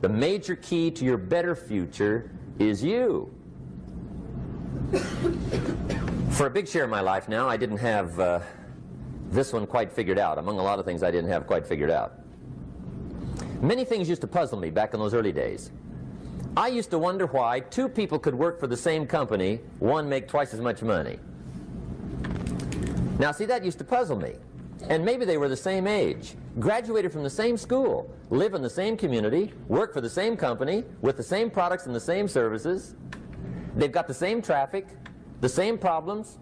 The major key to your better future is you. For a big share of my life now, I didn't have this one quite figured out, among a lot of things I didn't have quite figured out. Many things used to puzzle me back in those early days. I used to wonder why two people could work for the same company, one make twice as much money. Now see, that used to puzzle me. And maybe they were the same age, graduated from the same school, live in the same community, work for the same company, with the same products and the same services. They've got the same traffic, the same problems,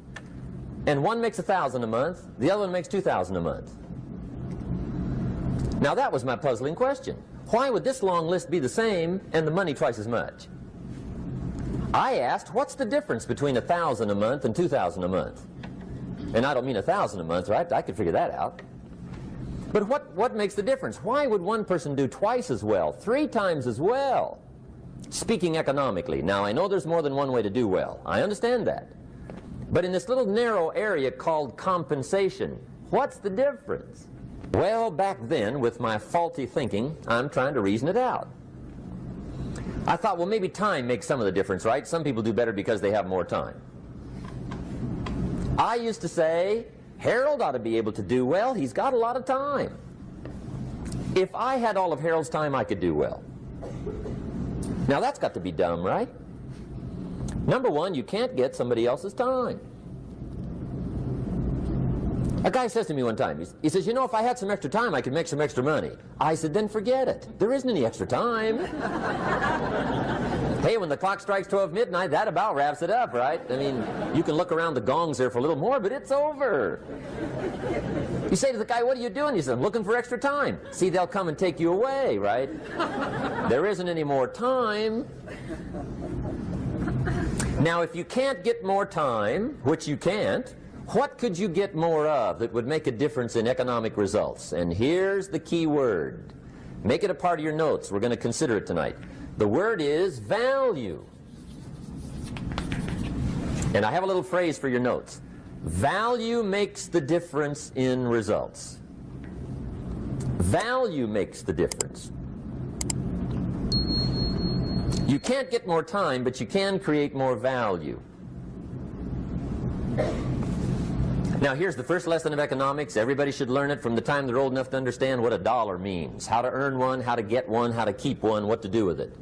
and one makes $1,000 a month, the other one makes $2,000 a month. Now that was my puzzling question. Why would this long list be the same and the money twice as much? I asked, what's the difference between $1,000 a month and $2,000 a month? And I don't mean $1,000 a month, right? I could figure that out. But what makes the difference? Why would one person do twice as well, 3 times as well? Speaking economically, now I know there's more than one way to do well. I understand that. But in this little narrow area called compensation, what's the difference? Well, back then, with my faulty thinking, I'm trying to reason it out. I thought, well, maybe time makes some of the difference, right? Some people do better because they have more time. I used to say, Harold ought to be able to do well. He's got a lot of time. If I had all of Harold's time, I could do well. Now that's got to be dumb, right? Number one, you can't get somebody else's time. A guy says to me one time, he says, you know, if I had some extra time, I could make some extra money. I said, then forget it. There isn't any extra time. Hey, when the clock strikes 12 midnight, that about wraps it up, right? I mean, you can look around the gongs there for a little more, but it's over. You say to the guy, what are you doing? He says, I'm looking for extra time. See, they'll come and take you away, right? There isn't any more time. Now, if you can't get more time, which you can't, what could you get more of that would make a difference in economic results? And here's the key word. Make it a part of your notes. We're going to consider it tonight. The word is value. And I have a little phrase for your notes. Value makes the difference in results. Value makes the difference. You can't get more time, but you can create more value. Now here's the first lesson of economics. Everybody should learn it from the time they're old enough to understand what a dollar means, how to earn one, how to get one, how to keep one, what to do with it.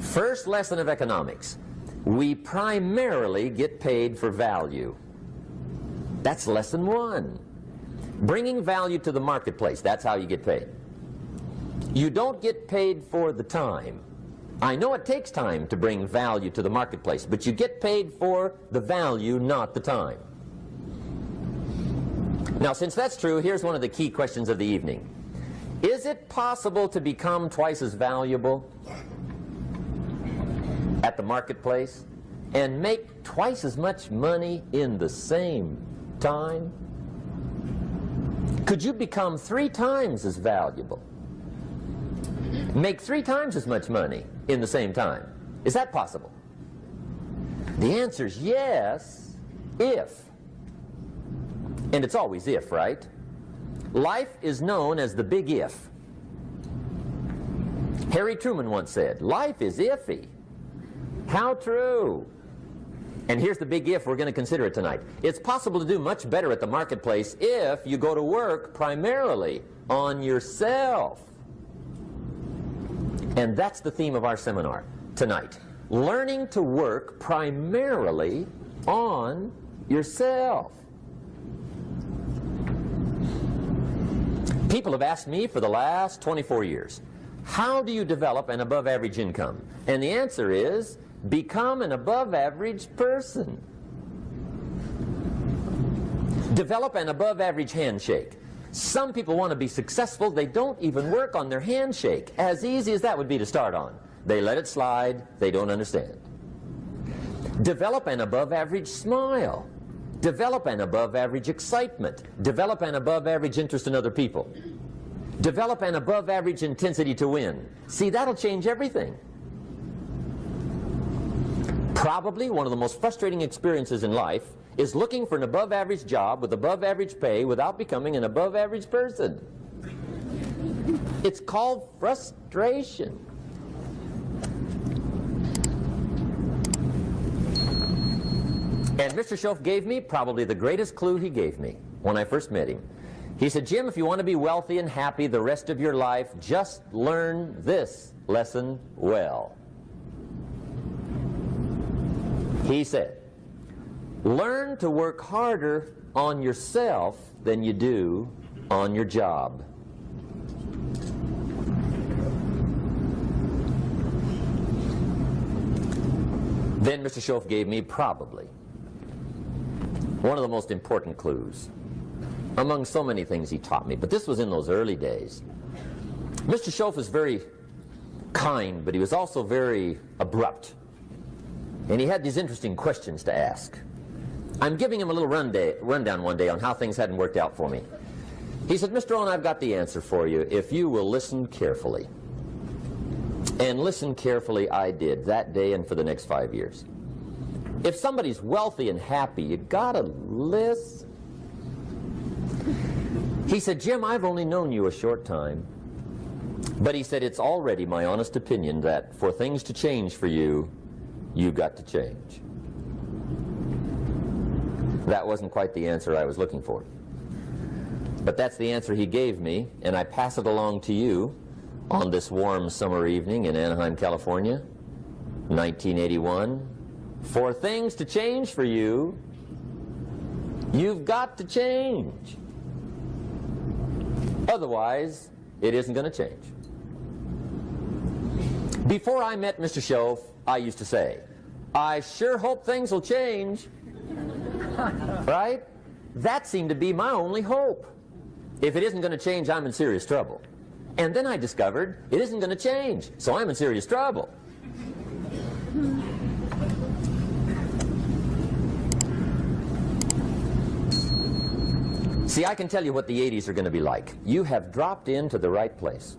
First lesson of economics. We primarily get paid for value. That's lesson 1. Bringing value to the marketplace, that's how you get paid. You don't get paid for the time. I know it takes time to bring value to the marketplace, but you get paid for the value, not the time. Now, since that's true, here's one of the key questions of the evening. Is it possible to become twice as valuable at the marketplace and make twice as much money in the same time? Could you become 3 times as valuable? Make 3 times as much money in the same time? Is that possible? The answer is yes, if. And it's always if, right? Life is known as the big if. Harry Truman once said, life is iffy. How true. And here's the big if we're going to consider it tonight. It's possible to do much better at the marketplace if you go to work primarily on yourself. And that's the theme of our seminar tonight. Learning to work primarily on yourself. People have asked me for the last 24 years, how do you develop an above-average income? And the answer is, become an above-average person. Develop an above-average handshake. Some people want to be successful, they don't even work on their handshake. As easy as that would be to start on. They let it slide, they don't understand. Develop an above-average smile. Develop an above-average excitement. Develop an above-average interest in other people. Develop an above-average intensity to win. See, that'll change everything. Probably one of the most frustrating experiences in life is looking for an above-average job with above-average pay without becoming an above-average person. It's called frustration. And Mr. Schoaf gave me probably the greatest clue he gave me when I first met him. He said, Jim, if you want to be wealthy and happy the rest of your life, just learn this lesson well. He said, learn to work harder on yourself than you do on your job. Then Mr. Schoaf gave me probably one of the most important clues among so many things he taught me, but this was in those early days. Mr. Schoaf was very kind, but he was also very abrupt. And he had these interesting questions to ask. I'm giving him a little rundown one day on how things hadn't worked out for me. He said, Mr. Rohn, I've got the answer for you if you will listen carefully. And listen carefully I did that day and for the next 5 years. If somebody's wealthy and happy, you gotta listen. He said, Jim, I've only known you a short time, but he said, it's already my honest opinion that for things to change for you, you've got to change. That wasn't quite the answer I was looking for. But that's the answer he gave me, and I pass it along to you on this warm summer evening in Anaheim, California, 1981. For things to change for you, you've got to change. Otherwise, it isn't going to change. Before I met Mr. Schoaf, I used to say, I sure hope things will change. Right? That seemed to be my only hope. If it isn't going to change, I'm in serious trouble. And then I discovered it isn't going to change, so I'm in serious trouble. See, I can tell you what the 80s are going to be like. You have dropped into the right place.